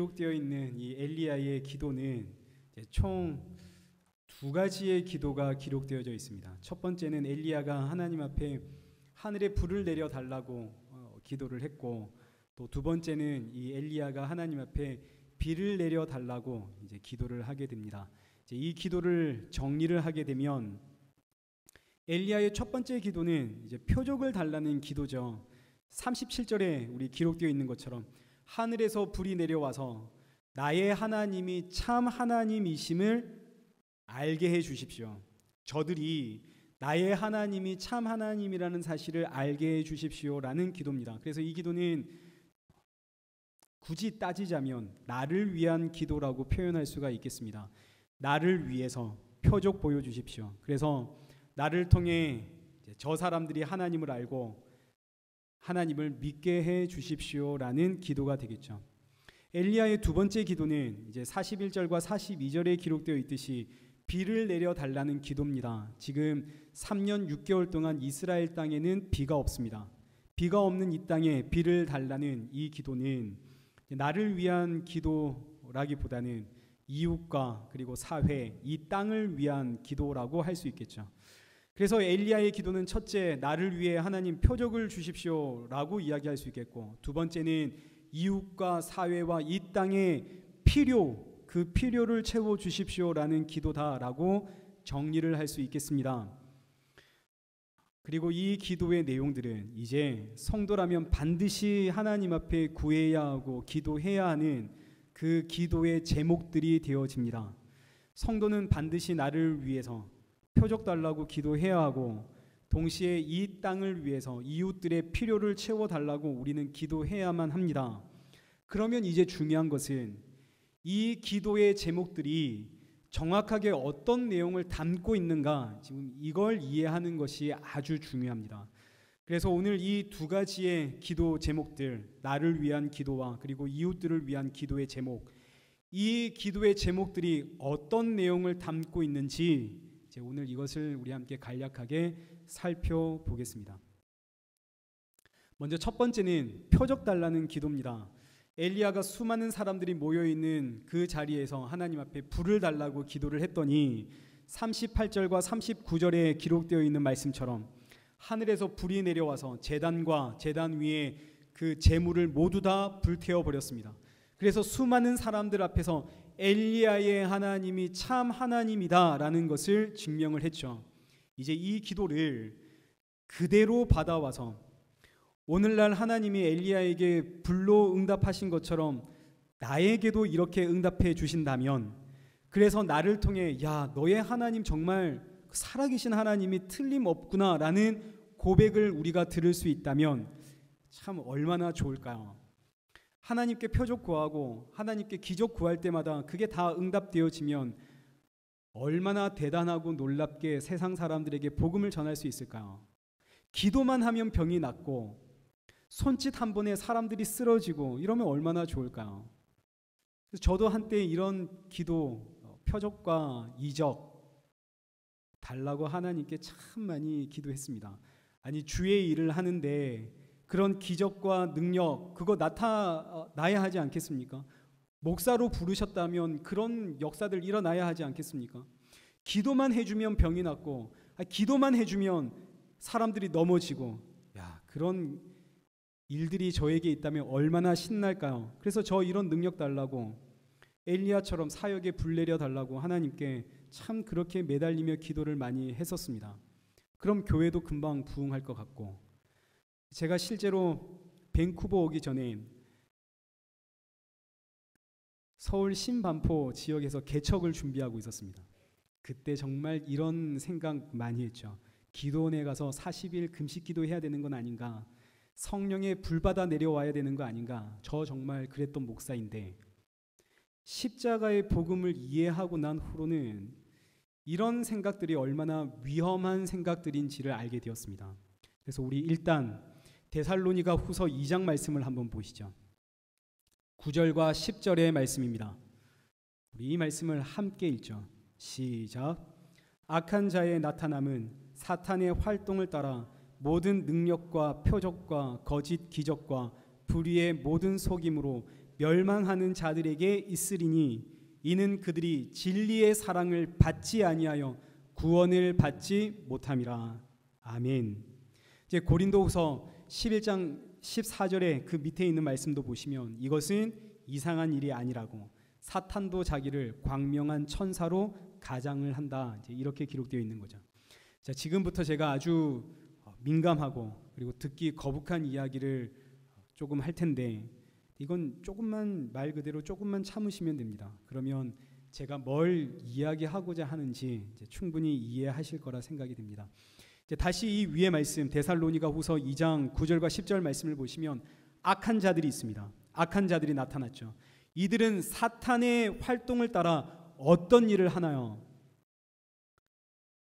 기록되어 있는 이 엘리야의 기도는 총 두 가지의 기도가 기록되어져 있습니다. 첫 번째는 엘리야가 하나님 앞에 하늘에 불을 내려 달라고 기도를 했고, 또 두 번째는 이 엘리야가 하나님 앞에 비를 내려 달라고 이제 기도를 하게 됩니다. 이제 이 기도를 정리를 하게 되면 엘리야의 첫 번째 기도는 이제 표적을 달라는 기도죠. 37절에 우리 기록되어 있는 것처럼 하늘에서 불이 내려와서 나의 하나님이 참 하나님이심을 알게 해 주십시오. 저들이 나의 하나님이 참 하나님이라는 사실을 알게 해 주십시오라는 기도입니다. 그래서 이 기도는 굳이 따지자면 나를 위한 기도라고 표현할 수가 있겠습니다. 나를 위해서 표적 보여주십시오. 그래서 나를 통해 저 사람들이 하나님을 알고 하나님을 믿게 해 주십시오라는 기도가 되겠죠. 엘리야의 두 번째 기도는 이제 41절과 42절에 기록되어 있듯이 비를 내려 달라는 기도입니다. 지금 3년 6개월 동안 이스라엘 땅에는 비가 없습니다. 비가 없는 이 땅에 비를 달라는 이 기도는 나를 위한 기도라기보다는 이웃과 그리고 사회, 이 땅을 위한 기도라고 할 수 있겠죠. 그래서 엘리야의 기도는 첫째, 나를 위해 하나님 표적을 주십시오라고 이야기할 수 있겠고, 두 번째는 이웃과 사회와 이 땅의 그 필요를 채워 주십시오라는 기도다라고 정리를 할 수 있겠습니다. 그리고 이 기도의 내용들은 이제 성도라면 반드시 하나님 앞에 구해야 하고 기도해야 하는 그 기도의 제목들이 되어집니다. 성도는 반드시 나를 위해서 표적 달라고 기도해야 하고, 동시에 이 땅을 위해서 이웃들의 필요를 채워달라고 우리는 기도해야만 합니다. 그러면 이제 중요한 것은 이 기도의 제목들이 정확하게 어떤 내용을 담고 있는가, 지금 이걸 이해하는 것이 아주 중요합니다. 그래서 오늘 이 두 가지의 기도 제목들, 나를 위한 기도와 그리고 이웃들을 위한 기도의 제목, 이 기도의 제목들이 어떤 내용을 담고 있는지 이제 오늘 이것을 우리 함께 간략하게 살펴보겠습니다. 먼저 첫 번째는 표적 달라는 기도입니다. 엘리야가 수많은 사람들이 모여있는 그 자리에서 하나님 앞에 불을 달라고 기도를 했더니 38절과 39절에 기록되어 있는 말씀처럼 하늘에서 불이 내려와서 제단과 제단 위에 그 제물을 모두 다 불태워 버렸습니다. 그래서 수많은 사람들 앞에서 엘리야의 하나님이 참 하나님이다 라는 것을 증명을 했죠. 이제 이 기도를 그대로 받아와서 오늘날 하나님이 엘리야에게 불로 응답하신 것처럼 나에게도 이렇게 응답해 주신다면, 그래서 나를 통해 야, 너의 하나님 정말 살아계신 하나님이 틀림없구나 라는 고백을 우리가 들을 수 있다면 참 얼마나 좋을까요? 하나님께 표적 구하고 하나님께 기적 구할 때마다 그게 다 응답되어지면 얼마나 대단하고 놀랍게 세상 사람들에게 복음을 전할 수 있을까요? 기도만 하면 병이 낫고 손짓 한 번에 사람들이 쓰러지고 이러면 얼마나 좋을까요? 그래서 저도 한때 이런 기도, 표적과 이적 달라고 하나님께 참 많이 기도했습니다. 아니, 주의 일을 하는데 그런 기적과 능력 그거 나타나야 하지 않겠습니까? 목사로 부르셨다면 그런 역사들 일어나야 하지 않겠습니까? 기도만 해주면 병이 낫고, 기도만 해주면 사람들이 넘어지고, 야, 그런 일들이 저에게 있다면 얼마나 신날까요? 그래서 저 이런 능력 달라고, 엘리야처럼 사역에 불 내려 달라고 하나님께 참 그렇게 매달리며 기도를 많이 했었습니다. 그럼 교회도 금방 부흥할 것 같고, 제가 실제로 밴쿠버 오기 전에 서울 신반포 지역에서 개척을 준비하고 있었습니다. 그때 정말 이런 생각 많이 했죠. 기도원에 가서 40일 금식 기도해야 되는 건 아닌가, 성령의 불받아 내려와야 되는 거 아닌가. 저 정말 그랬던 목사인데 십자가의 복음을 이해하고 난 후로는 이런 생각들이 얼마나 위험한 생각들인지를 알게 되었습니다. 그래서 우리 일단 데살로니가 후서 2장 말씀을 한번 보시죠. 9절과 10절의 말씀입니다. 우리 이 말씀을 함께 읽죠. 시작. 악한 자의 나타남은 사탄의 활동을 따라 모든 능력과 표적과 거짓 기적과 불의의 모든 속임으로 멸망하는 자들에게 있으리니 이는 그들이 진리의 사랑을 받지 아니하여 구원을 받지 못함이라. 아멘. 이제 고린도후서 11장 14절에 그 밑에 있는 말씀도 보시면 이것은 이상한 일이 아니라고, 사탄도 자기를 광명한 천사로 가장을 한다, 이제 이렇게 기록되어 있는 거죠. 자, 지금부터 제가 아주 민감하고 그리고 듣기 거북한 이야기를 조금 할 텐데, 이건 조금만, 말 그대로 조금만 참으시면 됩니다. 그러면 제가 뭘 이야기하고자 하는지 이제 충분히 이해하실 거라 생각이 됩니다. 이제 다시 이 위의 말씀 데살로니가후서 2장 9절과 10절 말씀을 보시면 악한 자들이 있습니다. 악한 자들이 나타났죠. 이들은 사탄의 활동을 따라 어떤 일을 하나요?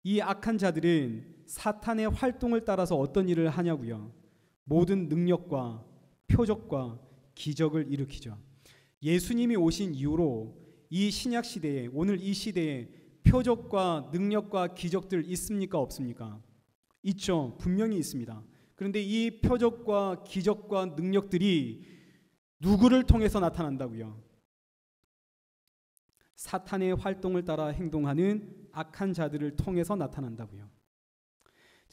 이 악한 자들은 사탄의 활동을 따라서 어떤 일을 하냐고요? 모든 능력과 표적과 기적을 일으키죠. 예수님이 오신 이후로 이 신약 시대에, 오늘 이 시대에 표적과 능력과 기적들 있습니까? 없습니까? 있죠. 분명히 있습니다. 그런데 이 표적과 기적과 능력들이 누구를 통해서 나타난다고요? 사탄의 활동을 따라 행동하는 악한 자들을 통해서 나타난다고요.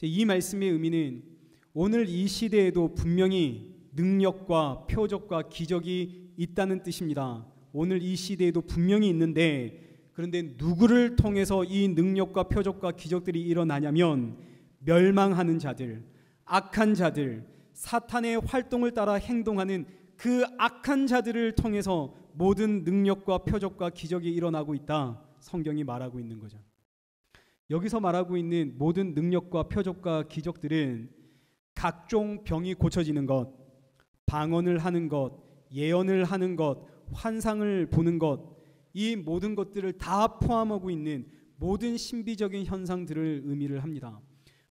이 말씀의 의미는 오늘 이 시대에도 분명히 능력과 표적과 기적이 있다는 뜻입니다. 오늘 이 시대에도 분명히 있는데, 그런데 누구를 통해서 이 능력과 표적과 기적들이 일어나냐면 멸망하는 자들, 악한 자들, 사탄의 활동을 따라 행동하는 그 악한 자들을 통해서 모든 능력과 표적과 기적이 일어나고 있다, 성경이 말하고 있는 거죠. 여기서 말하고 있는 모든 능력과 표적과 기적들은 각종 병이 고쳐지는 것, 방언을 하는 것, 예언을 하는 것, 환상을 보는 것, 이 모든 것들을 다 포함하고 있는 모든 신비적인 현상들을 의미를 합니다.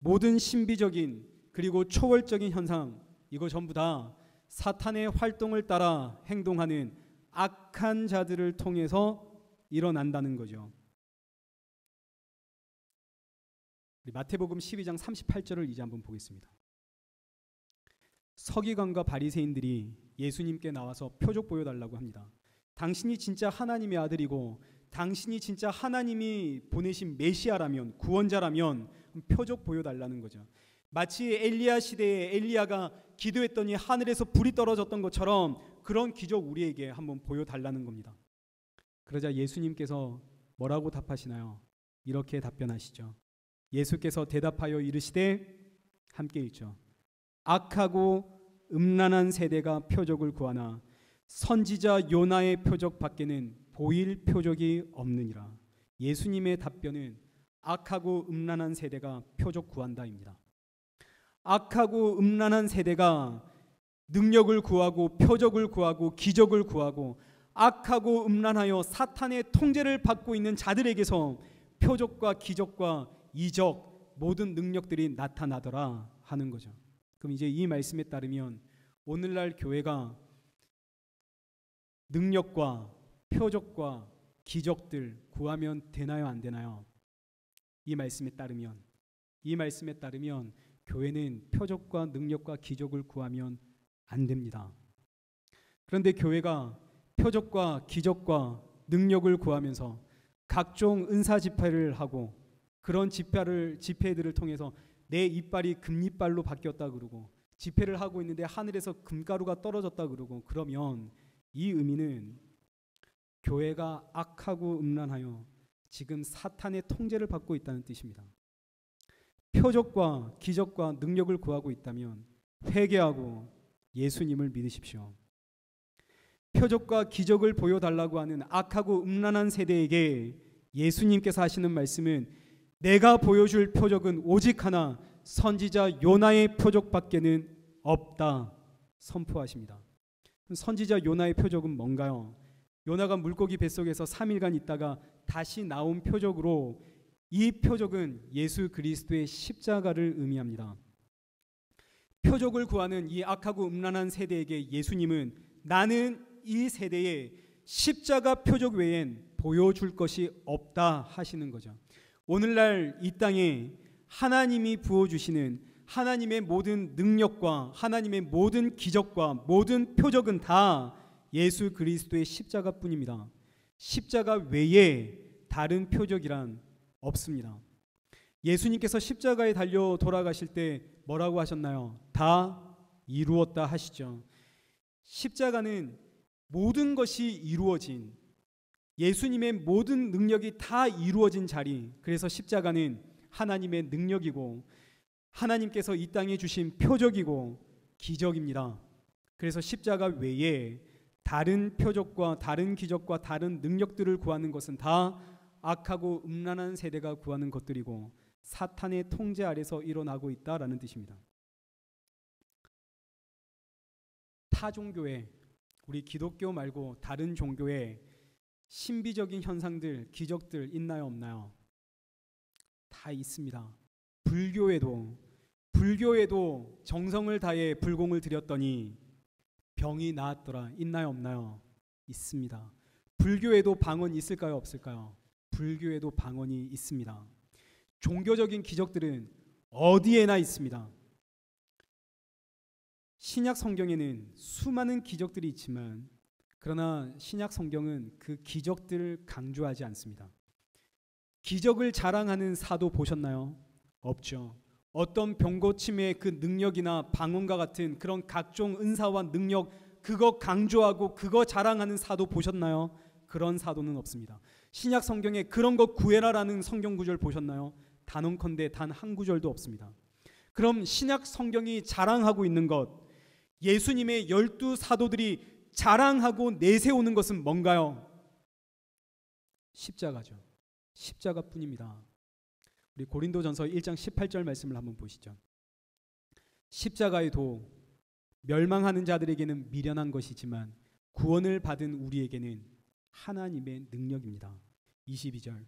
모든 신비적인 그리고 초월적인 현상, 이거 전부 다 사탄의 활동을 따라 행동하는 악한 자들을 통해서 일어난다는 거죠. 마태복음 12장 38절을 이제 한번 보겠습니다. 서기관과 바리새인들이 예수님께 나와서 표적 보여달라고 합니다. 당신이 진짜 하나님의 아들이고 당신이 진짜 하나님이 보내신 메시아라면, 구원자라면 표적 보여달라는 거죠. 마치 엘리야 시대에 엘리야가 기도했더니 하늘에서 불이 떨어졌던 것처럼 그런 기적 우리에게 한번 보여달라는 겁니다. 그러자 예수님께서 뭐라고 답하시나요? 이렇게 답변하시죠. 예수께서 대답하여 이르시되, 함께 읽죠. 악하고 음란한 세대가 표적을 구하나 선지자 요나의 표적 밖에는 보일 표적이 없느니라. 예수님의 답변은 악하고 음란한 세대가 표적 구한다입니다. 악하고 음란한 세대가 능력을 구하고 표적을 구하고 기적을 구하고 악하고 음란하여 사탄의 통제를 받고 있는 자들에게서 표적과 기적과 이적, 모든 능력들이 나타나더라 하는 거죠. 그럼 이제 이 말씀에 따르면 오늘날 교회가 능력과 표적과 기적들 구하면 되나요, 안 되나요? 이 말씀에 따르면 교회는 표적과 능력과 기적을 구하면 안 됩니다. 그런데 교회가 표적과 기적과 능력을 구하면서 각종 은사 집회를 하고 그런 집회들을 통해서 내 이빨이 금이빨로 바뀌었다 그러고 집회를 하고 있는데 하늘에서 금가루가 떨어졌다 그러고, 그러면 이 의미는 교회가 악하고 음란하여 지금 사탄의 통제를 받고 있다는 뜻입니다. 표적과 기적과 능력을 구하고 있다면 회개하고 예수님을 믿으십시오. 표적과 기적을 보여달라고 하는 악하고 음란한 세대에게 예수님께서 하시는 말씀은 내가 보여줄 표적은 오직 하나, 선지자 요나의 표적밖에는 없다 선포하십니다. 선지자 요나의 표적은 뭔가요? 요나가 물고기 뱃속에서 3일간 있다가 다시 나온 표적으로, 이 표적은 예수 그리스도의 십자가를 의미합니다. 표적을 구하는 이 악하고 음란한 세대에게 예수님은 나는 이 세대에 십자가 표적 외엔 보여줄 것이 없다 하시는 거죠. 오늘날 이 땅에 하나님이 부어주시는 하나님의 모든 능력과 하나님의 모든 기적과 모든 표적은 다 예수 그리스도의 십자가뿐입니다. 십자가 외에 다른 표적이란 없습니다. 예수님께서 십자가에 달려 돌아가실 때 뭐라고 하셨나요? 다 이루었다 하시죠. 십자가는 모든 것이 이루어진, 예수님의 모든 능력이 다 이루어진 자리, 그래서 십자가는 하나님의 능력이고 하나님께서 이 땅에 주신 표적이고 기적입니다. 그래서 십자가 외에 다른 표적과 다른 기적과 다른 능력들을 구하는 것은 다 악하고 음란한 세대가 구하는 것들이고 사탄의 통제 아래서 일어나고 있다라는 뜻입니다. 타 종교에, 우리 기독교 말고 다른 종교에 신비적인 현상들, 기적들 있나요, 없나요? 다 있습니다. 불교에도 정성을 다해 불공을 드렸더니 병이 나았더라. 있나요, 없나요? 있습니다. 불교에도 방언이 있을까요, 없을까요? 불교에도 방언이 있습니다. 종교적인 기적들은 어디에나 있습니다. 신약 성경에는 수많은 기적들이 있지만 그러나 신약 성경은 그 기적들을 강조하지 않습니다. 기적을 자랑하는 사도 보셨나요? 없죠. 어떤 병고침의 그 능력이나 방언과 같은 그런 각종 은사와 능력, 그거 강조하고 그거 자랑하는 사도 보셨나요? 그런 사도는 없습니다. 신약 성경에 그런 것 구해라라는 성경 구절 보셨나요? 단언컨대 단 한 구절도 없습니다. 그럼 신약 성경이 자랑하고 있는 것, 예수님의 12 사도들이 자랑하고 내세우는 것은 뭔가요? 십자가죠. 십자가뿐입니다. 우리 고린도전서 1장 18절 말씀을 한번 보시죠. 십자가의 도, 멸망하는 자들에게는 미련한 것이지만 구원을 받은 우리에게는 하나님의 능력입니다. 22절,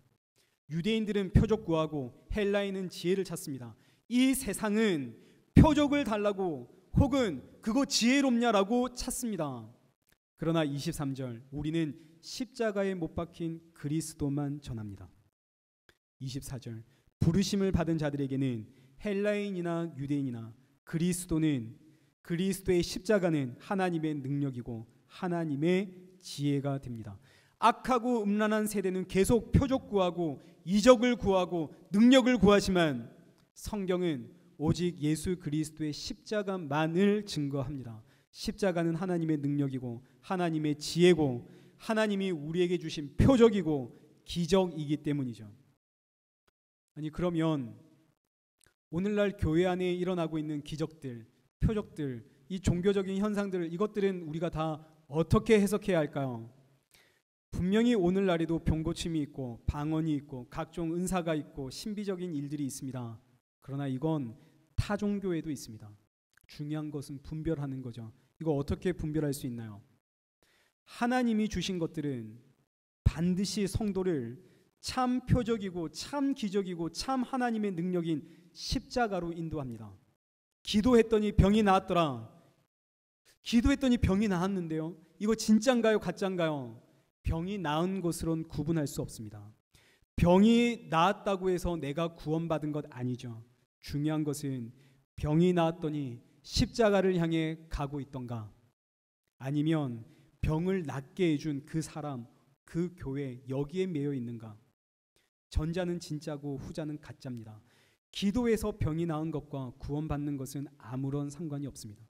유대인들은 표적 구하고 헬라인은 지혜를 찾습니다. 이 세상은 표적을 달라고 혹은 그거 지혜롭냐라고 찾습니다. 그러나 23절, 우리는 십자가에 못 박힌 그리스도만 전합니다. 24절, 부르심을 받은 자들에게는 헬라인이나 유대인이나 그리스도의 십자가는 하나님의 능력이고 하나님의 지혜가 됩니다. 악하고 음란한 세대는 계속 표적 구하고 이적을 구하고 능력을 구하지만 성경은 오직 예수 그리스도의 십자가만을 증거합니다. 십자가는 하나님의 능력이고 하나님의 지혜고 하나님이 우리에게 주신 표적이고 기적이기 때문이죠. 아니 그러면 오늘날 교회 안에 일어나고 있는 기적들, 표적들, 이 종교적인 현상들, 이것들은 우리가 다 어떻게 해석해야 할까요? 분명히 오늘날에도 병고침이 있고 방언이 있고 각종 은사가 있고 신비적인 일들이 있습니다. 그러나 이건 타 종교에도 있습니다. 중요한 것은 분별하는 거죠. 이거 어떻게 분별할 수 있나요? 하나님이 주신 것들은 반드시 성도를 참 표적이고 참 기적이고 참 하나님의 능력인 십자가로 인도합니다. 기도했더니 병이 나았더라. 기도했더니 병이 나았는데요. 이거 진짠가요, 가짠가요? 병이 나은 것으로는 구분할 수 없습니다. 병이 나았다고 해서 내가 구원받은 것 아니죠. 중요한 것은 병이 나았더니 십자가를 향해 가고 있던가, 아니면 병을 낫게 해준 그 사람, 그 교회 여기에 매여 있는가. 전자는 진짜고 후자는 가짜입니다. 기도해서 병이 나은 것과 구원받는 것은 아무런 상관이 없습니다.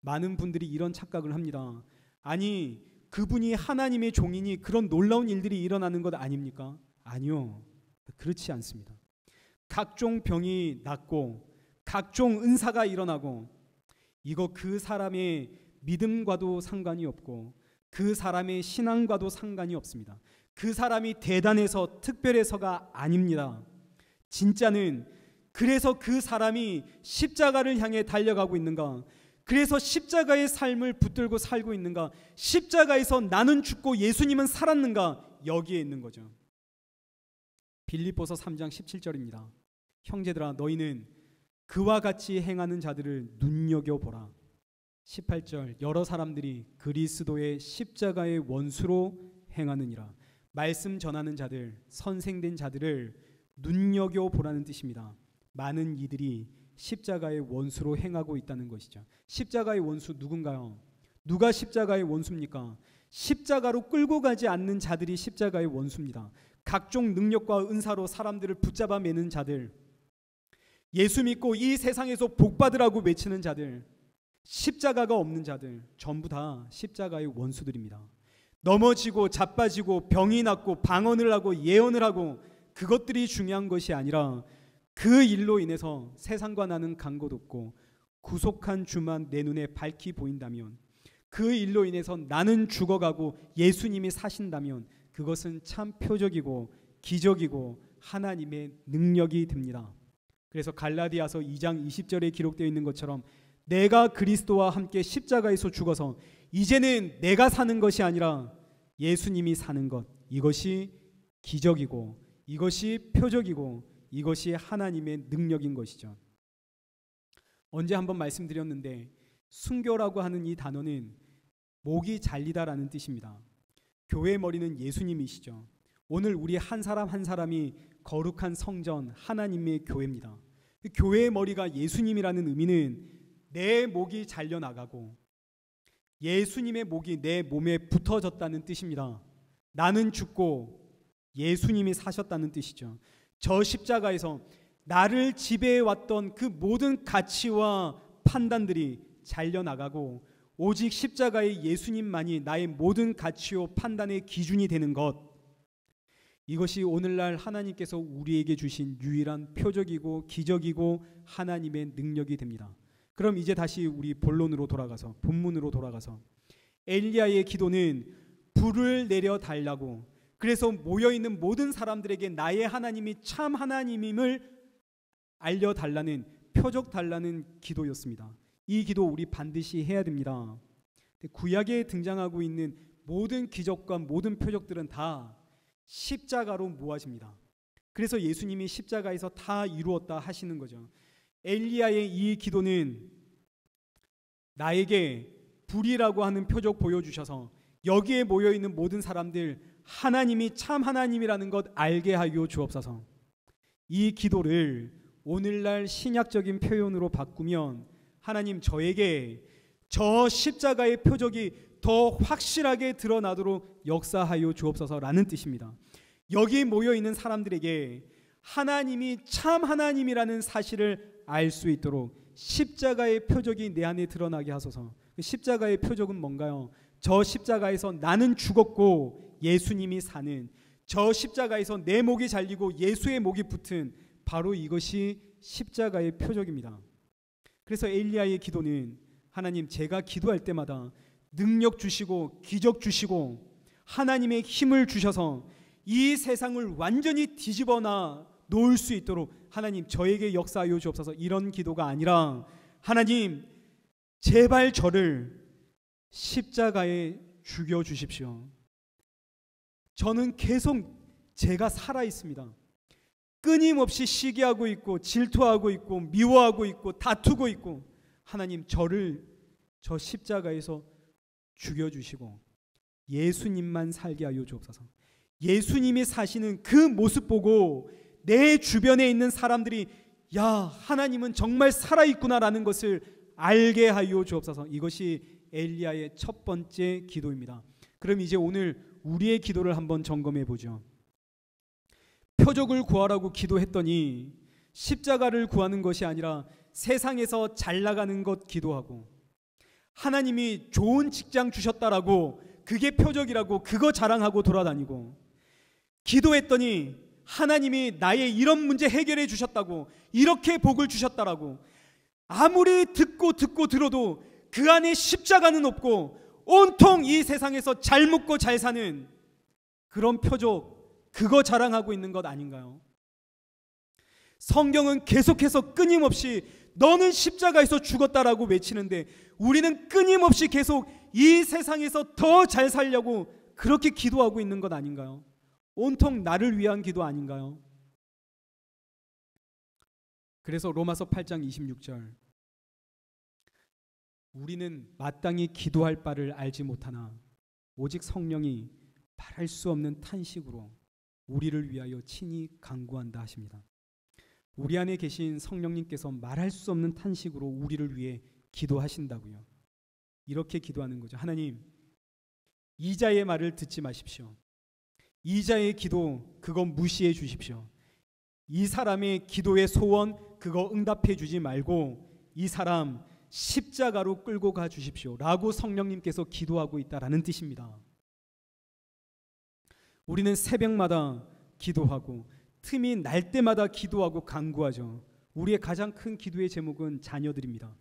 많은 분들이 이런 착각을 합니다. 아니 그분이 하나님의 종이니 그런 놀라운 일들이 일어나는 것 아닙니까? 아니요, 그렇지 않습니다. 각종 병이 낫고 각종 은사가 일어나고 이거 그 사람의 믿음과도 상관이 없고 그 사람의 신앙과도 상관이 없습니다. 그 사람이 대단해서 특별해서가 아닙니다. 진짜는 그래서 그 사람이 십자가를 향해 달려가고 있는가, 그래서 십자가의 삶을 붙들고 살고 있는가, 십자가에서 나는 죽고 예수님은 살았는가, 여기에 있는 거죠. 빌립보서 3장 17절입니다. 형제들아 너희는 그와 같이 행하는 자들을 눈여겨보라. 18절, 여러 사람들이 그리스도의 십자가의 원수로 행하느니라. 말씀 전하는 자들, 선생된 자들을 눈여겨보라는 뜻입니다. 많은 이들이 십자가의 원수로 행하고 있다는 것이죠. 십자가의 원수 누군가요? 누가 십자가의 원수입니까? 십자가로 끌고 가지 않는 자들이 십자가의 원수입니다. 각종 능력과 은사로 사람들을 붙잡아 매는 자들, 예수 믿고 이 세상에서 복 받으라고 외치는 자들, 십자가가 없는 자들, 전부 다 십자가의 원수들입니다. 넘어지고 자빠지고 병이 낫고 방언을 하고 예언을 하고 그것들이 중요한 것이 아니라 그 일로 인해서 세상과 나는 간 곳 없고 구속한 주만 내 눈에 밝히 보인다면, 그 일로 인해서 나는 죽어가고 예수님이 사신다면 그것은 참 표적이고 기적이고 하나님의 능력이 됩니다. 그래서 갈라디아서 2장 20절에 기록되어 있는 것처럼 내가 그리스도와 함께 십자가에서 죽어서 이제는 내가 사는 것이 아니라 예수님이 사는 것, 이것이 기적이고 이것이 표적이고 이것이 하나님의 능력인 것이죠. 언제 한번 말씀드렸는데 순교라고 하는 이 단어는 목이 잘리다라는 뜻입니다. 교회의 머리는 예수님이시죠. 오늘 우리 한 사람 한 사람이 거룩한 성전 하나님의 교회입니다. 교회의 머리가 예수님이라는 의미는 내 목이 잘려나가고 예수님의 목이 내 몸에 붙어졌다는 뜻입니다. 나는 죽고 예수님이 사셨다는 뜻이죠. 저 십자가에서 나를 지배해왔던 그 모든 가치와 판단들이 잘려나가고 오직 십자가의 예수님만이 나의 모든 가치와 판단의 기준이 되는 것, 이것이 오늘날 하나님께서 우리에게 주신 유일한 표적이고 기적이고 하나님의 능력이 됩니다. 그럼 이제 다시 우리 본론으로 돌아가서, 본문으로 돌아가서, 엘리야의 기도는 불을 내려 달라고, 그래서 모여있는 모든 사람들에게 나의 하나님이 참 하나님임을 알려달라는, 표적 달라는 기도였습니다. 이 기도 우리 반드시 해야 됩니다. 구약에 등장하고 있는 모든 기적과 모든 표적들은 다 십자가로 모아집니다. 그래서 예수님이 십자가에서 다 이루었다 하시는 거죠. 엘리야의 이 기도는 나에게 불이라고 하는 표적 보여주셔서 여기에 모여있는 모든 사람들 하나님이 참 하나님이라는 것 알게 하여 주옵소서. 이 기도를 오늘날 신약적인 표현으로 바꾸면 하나님 저에게 저 십자가의 표적이 더 확실하게 드러나도록 역사하여 주옵소서라는 뜻입니다. 여기 모여있는 사람들에게 하나님이 참 하나님이라는 사실을 알 수 있도록 십자가의 표적이 내 안에 드러나게 하소서. 십자가의 표적은 뭔가요? 저 십자가에서 나는 죽었고 예수님이 사는, 저 십자가에서 내 목이 잘리고 예수의 목이 붙은 바로 이것이 십자가의 표적입니다. 그래서 엘리야의 기도는 하나님 제가 기도할 때마다 능력 주시고 기적 주시고 하나님의 힘을 주셔서 이 세상을 완전히 뒤집어놔 놓을 수 있도록 하나님 저에게 역사하여 주옵소서, 이런 기도가 아니라 하나님 제발 저를 십자가에 죽여 주십시오. 저는 계속 제가 살아 있습니다. 끊임없이 시기하고 있고 질투하고 있고 미워하고 있고 다투고 있고, 하나님 저를 저 십자가에서 죽여주시고 예수님만 살게 하여 주옵소서. 예수님이 사시는 그 모습 보고 내 주변에 있는 사람들이 야 하나님은 정말 살아있구나라는 것을 알게 하여 주옵소서. 이것이 엘리야의 첫 번째 기도입니다. 그럼 이제 오늘 우리의 기도를 한번 점검해 보죠. 표적을 구하라고 기도했더니 십자가를 구하는 것이 아니라 세상에서 잘 나가는 것 기도하고, 하나님이 좋은 직장 주셨다라고 그게 표적이라고 그거 자랑하고 돌아다니고, 기도했더니 하나님이 나의 이런 문제 해결해 주셨다고 이렇게 복을 주셨다라고 아무리 듣고 들어도 그 안에 십자가는 없고 온통 이 세상에서 잘 먹고 잘 사는 그런 표적, 그거 자랑하고 있는 것 아닌가요? 성경은 계속해서 끊임없이 너는 십자가에서 죽었다라고 외치는데 우리는 끊임없이 계속 이 세상에서 더 잘 살려고 그렇게 기도하고 있는 것 아닌가요? 온통 나를 위한 기도 아닌가요? 그래서 로마서 8장 26절, 우리는 마땅히 기도할 바를 알지 못하나 오직 성령이 말할 수 없는 탄식으로 우리를 위하여 친히 간구한다 하십니다. 우리 안에 계신 성령님께서 말할 수 없는 탄식으로 우리를 위해 기도하신다고요. 이렇게 기도하는 거죠. 하나님, 이자의 말을 듣지 마십시오. 이자의 기도 그거 무시해 주십시오. 이 사람의 기도의 소원 그거 응답해 주지 말고 이 사람 십자가로 끌고 가 주십시오 라고 성령님께서 기도하고 있다라는 뜻입니다. 우리는 새벽마다 기도하고 틈이 날 때마다 기도하고 간구하죠. 우리의 가장 큰 기도의 제목은 자녀들입니다.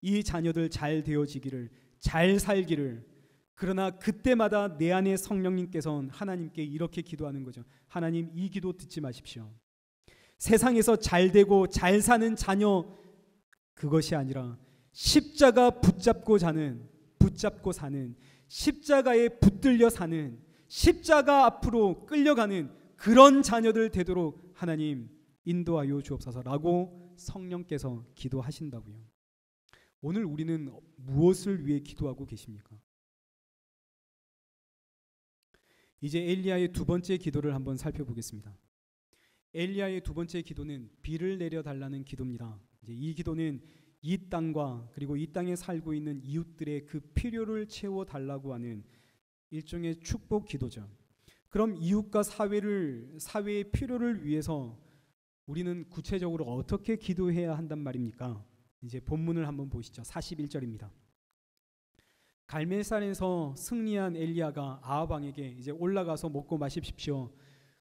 이 자녀들 잘 되어지기를, 잘 살기를. 그러나 그때마다 내 안에 성령님께서는 하나님께 이렇게 기도하는 거죠. 하나님, 이 기도 듣지 마십시오. 세상에서 잘 되고 잘 사는 자녀 그것이 아니라 십자가 붙잡고 사는, 십자가에 붙들려 사는, 십자가 앞으로 끌려가는 그런 자녀들 되도록 하나님 인도하여 주옵소서라고 성령께서 기도하신다고요. 오늘 우리는 무엇을 위해 기도하고 계십니까? 이제 엘리야의 두 번째 기도를 한번 살펴보겠습니다. 엘리야의 두 번째 기도는 비를 내려달라는 기도입니다. 이제 이 기도는 이 땅과 그리고 이 땅에 살고 있는 이웃들의 그 필요를 채워달라고 하는 일종의 축복 기도죠. 그럼 이웃과 사회의 필요를 위해서 우리는 구체적으로 어떻게 기도해야 한단 말입니까? 이제 본문을 한번 보시죠. 41절입니다. 갈멜산에서 승리한 엘리야가 아합 왕에게 이제 올라가서 먹고 마십시오.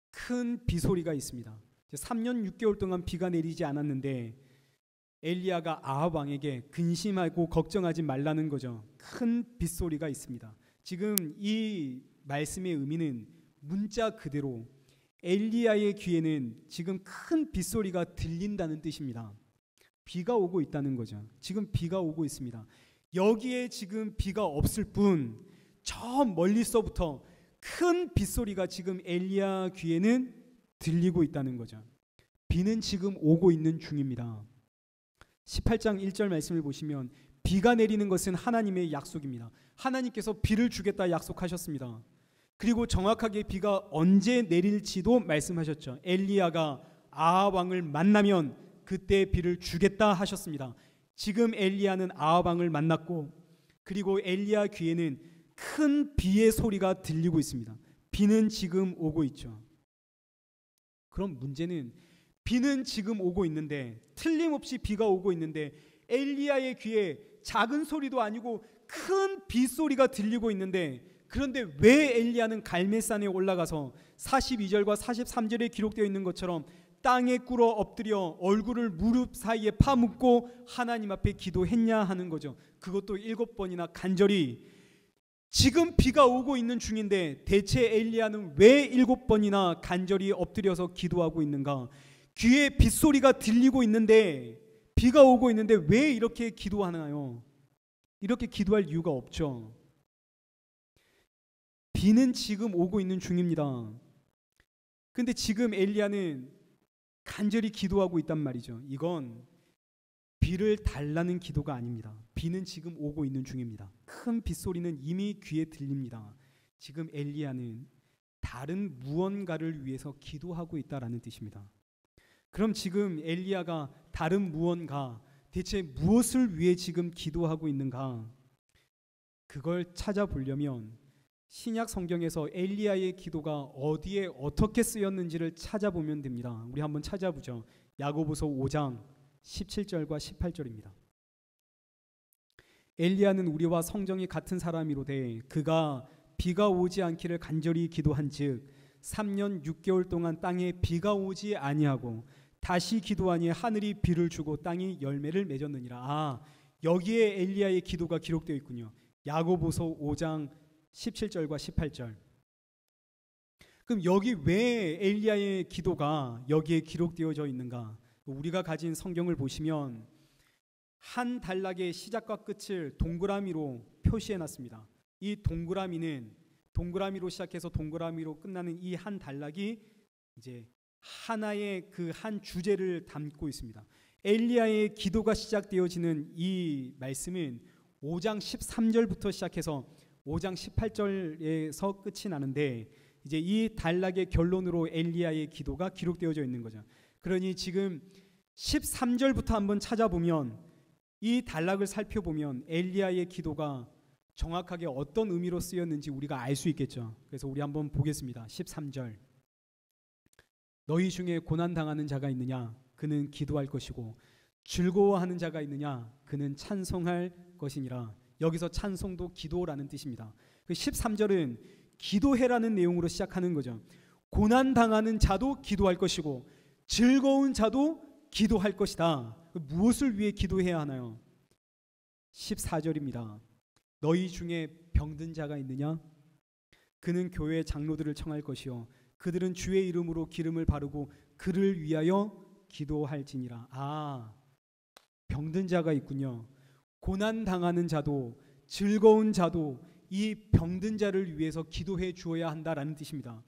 큰 비소리가 있습니다. 3년 6개월 동안 비가 내리지 않았는데 엘리야가 아합 왕에게 근심하고 걱정하지 말라는 거죠. 큰 빗소리가 있습니다. 지금 이 말씀의 의미는 문자 그대로 엘리야의 귀에는 지금 큰 빗소리가 들린다는 뜻입니다. 비가 오고 있다는 거죠. 지금 비가 오고 있습니다. 여기에 지금 비가 없을 뿐 저 멀리서부터 큰 빗소리가 지금 엘리야 귀에는 들리고 있다는 거죠. 비는 지금 오고 있는 중입니다. 18장 1절 말씀을 보시면 비가 내리는 것은 하나님의 약속입니다. 하나님께서 비를 주겠다 약속하셨습니다. 그리고 정확하게 비가 언제 내릴지도 말씀하셨죠. 엘리야가 아합 왕을 만나면 그때 비를 주겠다 하셨습니다. 지금 엘리야는 아합 왕을 만났고 그리고 엘리야 귀에는 큰 비의 소리가 들리고 있습니다. 비는 지금 오고 있죠. 그럼 문제는 비는 지금 오고 있는데 틀림없이 비가 오고 있는데 엘리야의 귀에 작은 소리도 아니고 큰 빗소리가 들리고 있는데 그런데 왜 엘리야는 갈멜산에 올라가서 42절과 43절에 기록되어 있는 것처럼 땅에 꿇어 엎드려 얼굴을 무릎 사이에 파묻고 하나님 앞에 기도했냐 하는 거죠. 그것도 7번이나 간절히. 지금 비가 오고 있는 중인데 대체 엘리야는 왜 7번이나 간절히 엎드려서 기도하고 있는가? 귀에 빗소리가 들리고 있는데 비가 오고 있는데 왜 이렇게 기도하나요? 이렇게 기도할 이유가 없죠. 비는 지금 오고 있는 중입니다. 근데 지금 엘리야는 간절히 기도하고 있단 말이죠. 이건 비를 달라는 기도가 아닙니다. 비는 지금 오고 있는 중입니다. 큰 빗소리는 이미 귀에 들립니다. 지금 엘리야는 다른 무언가를 위해서 기도하고 있다라는 뜻입니다. 그럼 지금 엘리야가 다른 무언가, 대체 무엇을 위해 지금 기도하고 있는가? 그걸 찾아보려면 신약 성경에서 엘리야의 기도가 어디에 어떻게 쓰였는지를 찾아보면 됩니다. 우리 한번 찾아보죠. 야고보서 5장 17절과 18절입니다. 엘리야는 우리와 성정이 같은 사람이로되 그가 비가 오지 않기를 간절히 기도한즉 3년 6개월 동안 땅에 비가 오지 아니하고 다시 기도하니 하늘이 비를 주고 땅이 열매를 맺었느니라. 여기에 엘리야의 기도가 기록되어 있군요. 야고보서 5장 17절과 18절. 그럼 여기 왜 엘리야의 기도가 여기에 기록되어져 있는가? 우리가 가진 성경을 보시면 한 단락의 시작과 끝을 동그라미로 표시해 놨습니다. 이 동그라미로 시작해서 동그라미로 끝나는 이 한 단락이 이제 하나의 그 한 주제를 담고 있습니다. 엘리야의 기도가 시작되어지는 이 말씀은 5장 13절부터 시작해서 5장 18절에서 끝이 나는데 이제 이 단락의 결론으로 엘리야의 기도가 기록되어져 있는 거죠. 그러니 지금 13절부터 한번 찾아보면 이 단락을 살펴보면 엘리야의 기도가 정확하게 어떤 의미로 쓰였는지 우리가 알 수 있겠죠. 그래서 우리 한번 보겠습니다. 13절. 너희 중에 고난당하는 자가 있느냐? 그는 기도할 것이고 즐거워하는 자가 있느냐? 그는 찬송할 것이니라. 여기서 찬송도 기도라는 뜻입니다. 그 13절은 기도해라는 내용으로 시작하는 거죠. 고난당하는 자도 기도할 것이고 즐거운 자도 기도할 것이다. 무엇을 위해 기도해야 하나요? 14절입니다. 너희 중에 병든 자가 있느냐? 그는 교회 장로들을 청할 것이요 그들은 주의 이름으로 기름을 바르고 그를 위하여 기도할지니라. 병든 자가 있군요. 고난당하는 자도 즐거운 자도 이 병든 자를 위해서 기도해 주어야 한다라는 뜻입니다.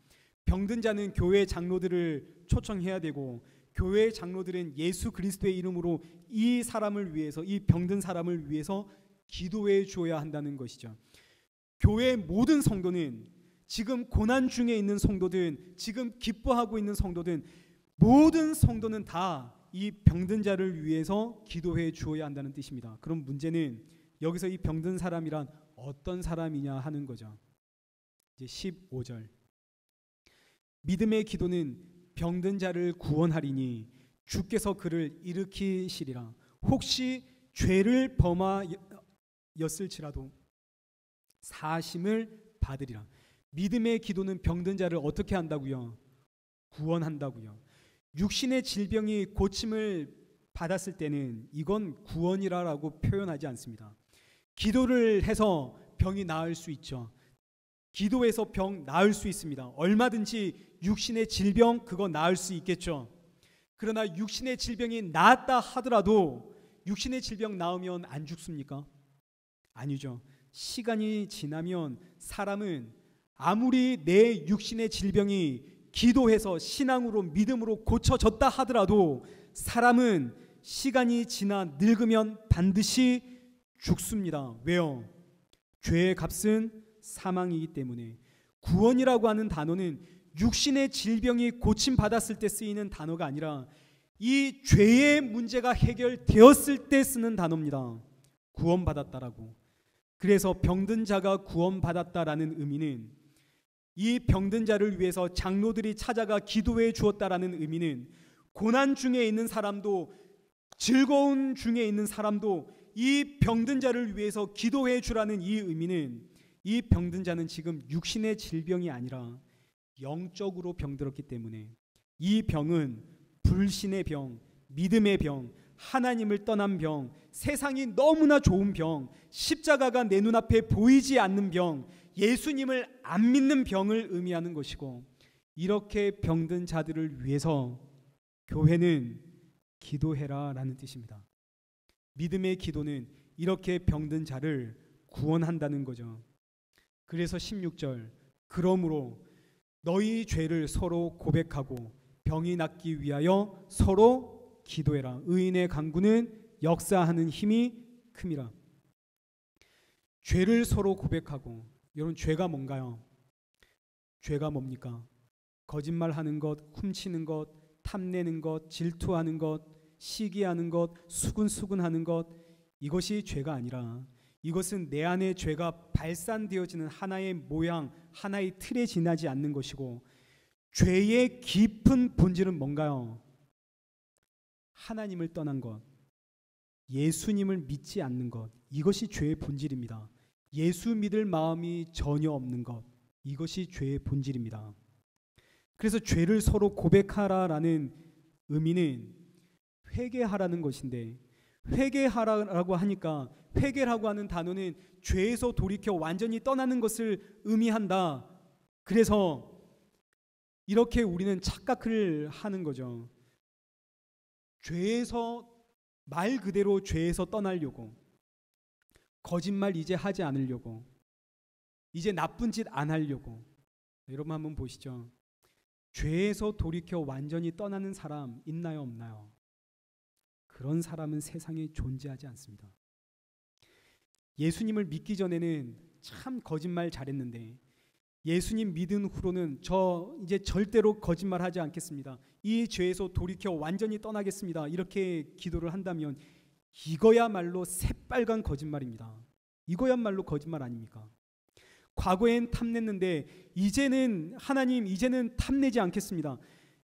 병든 자는 교회 장로들을 초청해야 되고 교회 장로들은 예수 그리스도의 이름으로 이 사람을 위해서, 이 병든 사람을 위해서 기도해 주어야 한다는 것이죠. 교회 모든 성도는, 지금 고난 중에 있는 성도든 지금 기뻐하고 있는 성도든, 모든 성도는 다 이 병든 자를 위해서 기도해 주어야 한다는 뜻입니다. 그럼 문제는 여기서 이 병든 사람이란 어떤 사람이냐 하는 거죠. 이제 15절. 믿음의 기도는 병든 자를 구원하리니 주께서 그를 일으키시리라. 혹시 죄를 범하였을지라도 사심을 받으리라. 믿음의 기도는 병든 자를 어떻게 한다고요? 구원한다고요. 육신의 질병이 고침을 받았을 때는 이건 구원이라고 표현하지 않습니다. 기도를 해서 병이 나을 수 있죠. 기도해서 병 나을 수 있습니다. 얼마든지 육신의 질병 그거 나을 수 있겠죠. 그러나 육신의 질병이 나았다 하더라도 육신의 질병 나으면 안 죽습니까? 아니죠. 시간이 지나면 사람은 아무리 내 육신의 질병이 기도해서 신앙으로 믿음으로 고쳐졌다 하더라도 사람은 시간이 지나 늙으면 반드시 죽습니다. 왜요? 죄의 값은 사망이기 때문에. 구원이라고 하는 단어는 육신의 질병이 고침받았을 때 쓰이는 단어가 아니라 이 죄의 문제가 해결되었을 때 쓰는 단어입니다. 구원받았다라고. 그래서 병든 자가 구원받았다라는 의미는, 이 병든 자를 위해서 장로들이 찾아가 기도해 주었다라는 의미는, 고난 중에 있는 사람도 즐거운 중에 있는 사람도 이 병든 자를 위해서 기도해 주라는 이 의미는, 이 병든 자는 지금 육신의 질병이 아니라 영적으로 병들었기 때문에 이 병은 불신의 병, 믿음의 병, 하나님을 떠난 병, 세상이 너무나 좋은 병, 십자가가 내 눈앞에 보이지 않는 병, 예수님을 안 믿는 병을 의미하는 것이고, 이렇게 병든 자들을 위해서 교회는 기도해라 라는 뜻입니다. 믿음의 기도는 이렇게 병든 자를 구원한다는 거죠. 그래서 16절, 그러므로 너희 죄를 서로 고백하고 병이 낫기 위하여 서로 기도해라. 의인의 간구는 역사하는 힘이 큼이라. 죄를 서로 고백하고, 여러분 죄가 뭔가요? 죄가 뭡니까? 거짓말하는 것, 훔치는 것, 탐내는 것, 질투하는 것, 시기하는 것, 수근수근하는 것, 이것이 죄가 아니라 이것은 내 안에 죄가 발산되어지는 하나의 모양, 하나의 틀에 지나지 않는 것이고, 죄의 깊은 본질은 뭔가요? 하나님을 떠난 것, 예수님을 믿지 않는 것, 이것이 죄의 본질입니다. 예수 믿을 마음이 전혀 없는 것, 이것이 죄의 본질입니다. 그래서 죄를 서로 고백하라라는 의미는 회개하라는 것인데, 회개하라고 하니까, 회개라고 하는 단어는 죄에서 돌이켜 완전히 떠나는 것을 의미한다. 그래서 이렇게 우리는 착각을 하는 거죠. 죄에서, 말 그대로 죄에서 떠나려고, 거짓말 이제 하지 않으려고, 이제 나쁜 짓 안 하려고. 여러분 한번 보시죠. 죄에서 돌이켜 완전히 떠나는 사람 있나요, 없나요? 그런 사람은 세상에 존재하지 않습니다. 예수님을 믿기 전에는 참 거짓말 잘했는데, 예수님 믿은 후로는 저 이제 절대로 거짓말하지 않겠습니다, 이 죄에서 돌이켜 완전히 떠나겠습니다, 이렇게 기도를 한다면 이거야말로 새빨간 거짓말입니다. 이거야말로 거짓말 아닙니까? 과거엔 탐냈는데 이제는 하나님 이제는 탐내지 않겠습니다.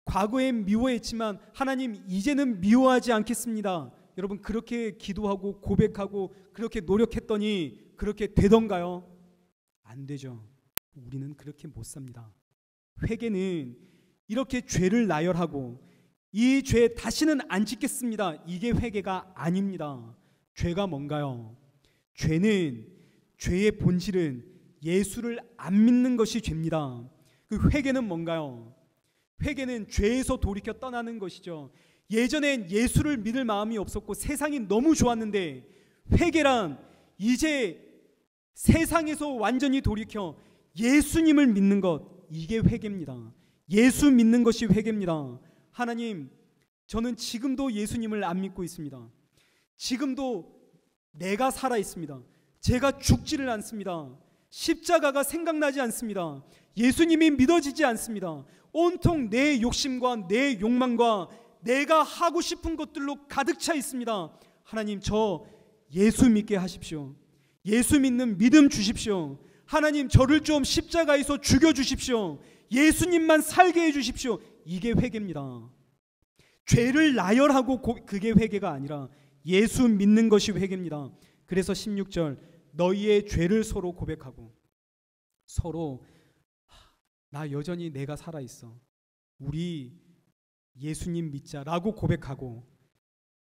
과거엔 미워했지만 하나님 이제는 미워하지 않겠습니다. 여러분 그렇게 기도하고 고백하고 그렇게 노력했더니 그렇게 되던가요? 안 되죠. 우리는 그렇게 못 삽니다. 회개는 이렇게 죄를 나열하고 이 죄 다시는 안 짓겠습니다. 이게 회개가 아닙니다. 죄가 뭔가요? 죄는 죄의 본질은 예수를 안 믿는 것이 죄입니다. 그 회개는 뭔가요? 회개는 죄에서 돌이켜 떠나는 것이죠. 예전엔 예수를 믿을 마음이 없었고 세상이 너무 좋았는데 회개란 이제 세상에서 완전히 돌이켜 예수님을 믿는 것, 이게 회개입니다. 예수 믿는 것이 회개입니다. 하나님, 저는 지금도 예수님을 안 믿고 있습니다. 지금도 내가 살아 있습니다. 제가 죽지를 않습니다. 십자가가 생각나지 않습니다. 예수님이 믿어지지 않습니다. 온통 내 욕심과 내 욕망과 내가 하고 싶은 것들로 가득 차 있습니다. 하나님, 저 예수 믿게 하십시오. 예수 믿는 믿음 주십시오. 하나님, 저를 좀 십자가에서 죽여주십시오. 예수님만 살게 해주십시오. 이게 회개입니다. 죄를 나열하고 그게 회개가 아니라 예수 믿는 것이 회개입니다. 그래서 16절, 너희의 죄를 서로 고백하고, 서로 나 여전히 내가 살아있어, 우리 예수님 믿자라고 고백하고,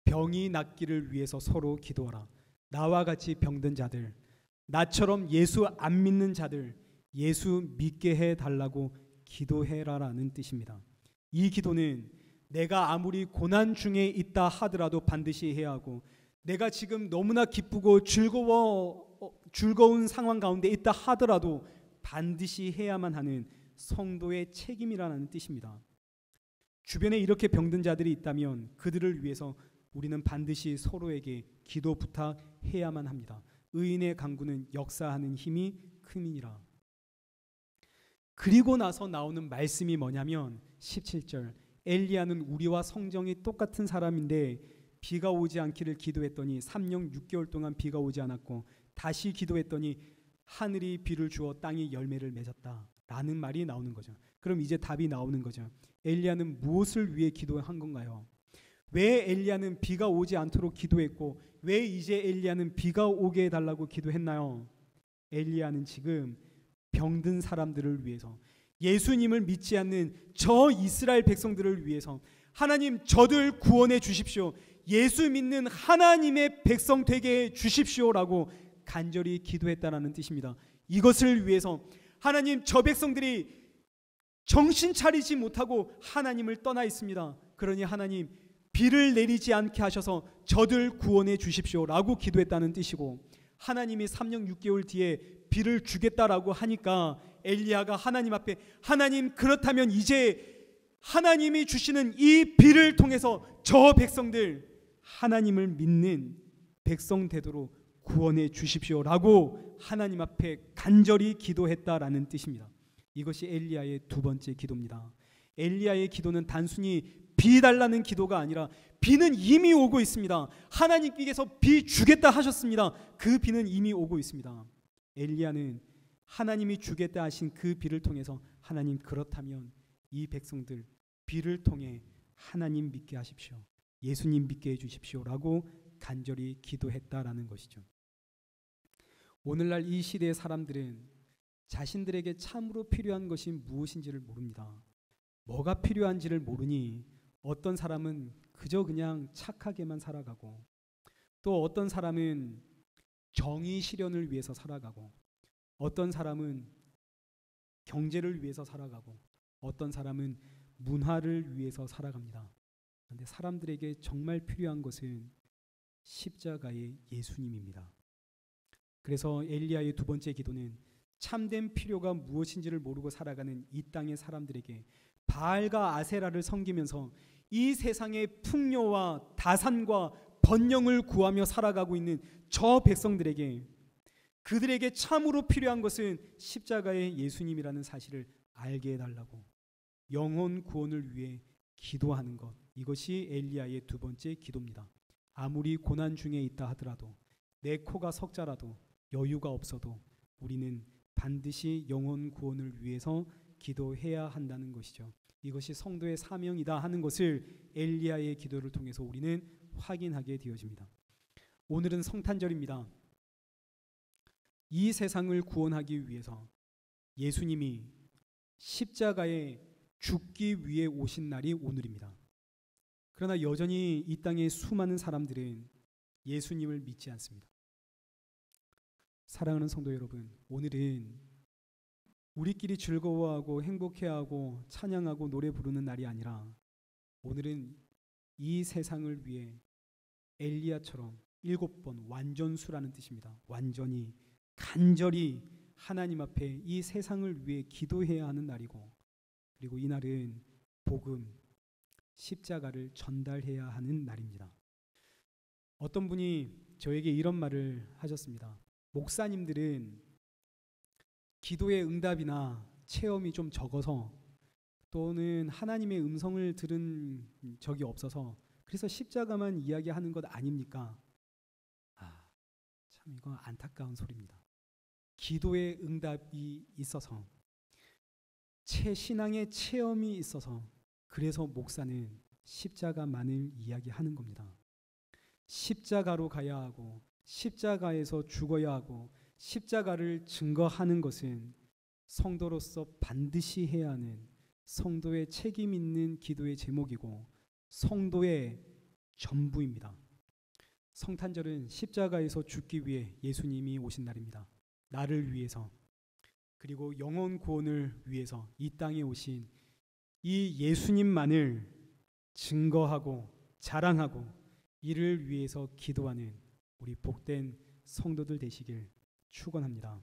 병이 낫기를 위해서 서로 기도하라. 나와 같이 병든 자들, 나처럼 예수 안 믿는 자들 예수 믿게 해달라고 기도해라라는 뜻입니다. 이 기도는 내가 아무리 고난 중에 있다 하더라도 반드시 해야 하고, 내가 지금 너무나 기쁘고 즐거운 상황 가운데 있다 하더라도 반드시 해야만 하는 성도의 책임이라는 뜻입니다. 주변에 이렇게 병든 자들이 있다면 그들을 위해서 우리는 반드시 서로에게 기도 부탁해야만 합니다. 의인의 간구는 역사하는 힘이 큼이니라. 그리고 나서 나오는 말씀이 뭐냐면 17절, 엘리야는 우리와 성정이 똑같은 사람인데 비가 오지 않기를 기도했더니 3년 6개월 동안 비가 오지 않았고, 다시 기도했더니 하늘이 비를 주어 땅이 열매를 맺었다 라는 말이 나오는 거죠. 그럼 이제 답이 나오는 거죠. 엘리야는 무엇을 위해 기도한 건가요? 왜 엘리야는 비가 오지 않도록 기도했고 왜 이제 엘리야는 비가 오게 해달라고 기도했나요? 엘리야는 지금 병든 사람들을 위해서, 예수님을 믿지 않는 저 이스라엘 백성들을 위해서, 하나님 저들 구원해 주십시오, 예수 믿는 하나님의 백성 되게 해 주십시오라고 간절히 기도했다라는 뜻입니다. 이것을 위해서 하나님, 저 백성들이 정신 차리지 못하고 하나님을 떠나 있습니다. 그러니 하나님 비를 내리지 않게 하셔서 저들 구원해 주십시오라고 기도했다는 뜻이고, 하나님이 3년 6개월 뒤에 비를 주겠다라고 하니까 엘리야가 하나님 앞에, 하나님 그렇다면 이제 하나님이 주시는 이 비를 통해서 저 백성들 하나님을 믿는 백성 되도록 구원해 주십시오라고 하나님 앞에 간절히 기도했다라는 뜻입니다. 이것이 엘리야의 두 번째 기도입니다. 엘리야의 기도는 단순히 비 달라는 기도가 아니라 비는 이미 오고 있습니다. 하나님께서 비 주겠다 하셨습니다. 그 비는 이미 오고 있습니다. 엘리야는 하나님이 주겠다 하신 그 비를 통해서, 하나님 그렇다면 이 백성들 비를 통해 하나님 믿게 하십시오, 예수님 믿게 해주십시오라고 간절히 기도했다라는 것이죠. 오늘날 이 시대의 사람들은 자신들에게 참으로 필요한 것이 무엇인지를 모릅니다. 뭐가 필요한지를 모르니 어떤 사람은 그저 그냥 착하게만 살아가고, 또 어떤 사람은 정의 실현을 위해서 살아가고, 어떤 사람은 경제를 위해서 살아가고, 어떤 사람은 문화를 위해서 살아갑니다. 그런데 사람들에게 정말 필요한 것은 십자가의 예수님입니다. 그래서 엘리야의 두 번째 기도는 참된 필요가 무엇인지를 모르고 살아가는 이 땅의 사람들에게, 바알과 아세라를 섬기면서 이 세상의 풍요와 다산과 번영을 구하며 살아가고 있는 저 백성들에게, 그들에게 참으로 필요한 것은 십자가의 예수님이라는 사실을 알게 해달라고 영혼 구원을 위해 기도하는 것, 이것이 엘리야의 두 번째 기도입니다. 아무리 고난 중에 있다 하더라도 내 코가 석자라도 여유가 없어도 우리는 반드시 영혼 구원을 위해서 기도해야 한다는 것이죠. 이것이 성도의 사명이다 하는 것을 엘리야의 기도를 통해서 우리는 확인하게 되어집니다. 오늘은 성탄절입니다. 이 세상을 구원하기 위해서 예수님이 십자가에 죽기 위해 오신 날이 오늘입니다. 그러나 여전히 이 땅의 수많은 사람들은 예수님을 믿지 않습니다. 사랑하는 성도 여러분, 오늘은 우리끼리 즐거워하고 행복해하고 찬양하고 노래 부르는 날이 아니라 오늘은 이 세상을 위해 엘리야처럼 7번 완전수라는 뜻입니다. 완전히 간절히 하나님 앞에 이 세상을 위해 기도해야 하는 날이고, 그리고 이 날은 복음, 십자가를 전달해야 하는 날입니다. 어떤 분이 저에게 이런 말을 하셨습니다. 목사님들은 기도의 응답이나 체험이 좀 적어서 또는 하나님의 음성을 들은 적이 없어서 그래서 십자가만 이야기하는 것 아닙니까? 참 이거 안타까운 소리입니다. 기도의 응답이 있어서 신앙의 체험이 있어서 그래서 목사는 십자가만을 이야기하는 겁니다. 십자가로 가야 하고 십자가에서 죽어야 하고 십자가를 증거하는 것은 성도로서 반드시 해야 하는 성도의 책임 있는 기도의 제목이고 성도의 전부입니다. 성탄절은 십자가에서 죽기 위해 예수님이 오신 날입니다. 나를 위해서, 그리고 영혼 구원을 위해서 이 땅에 오신 이 예수님만을 증거하고 자랑하고 이를 위해서 기도하는 우리 복된 성도들 되시길 축원합니다.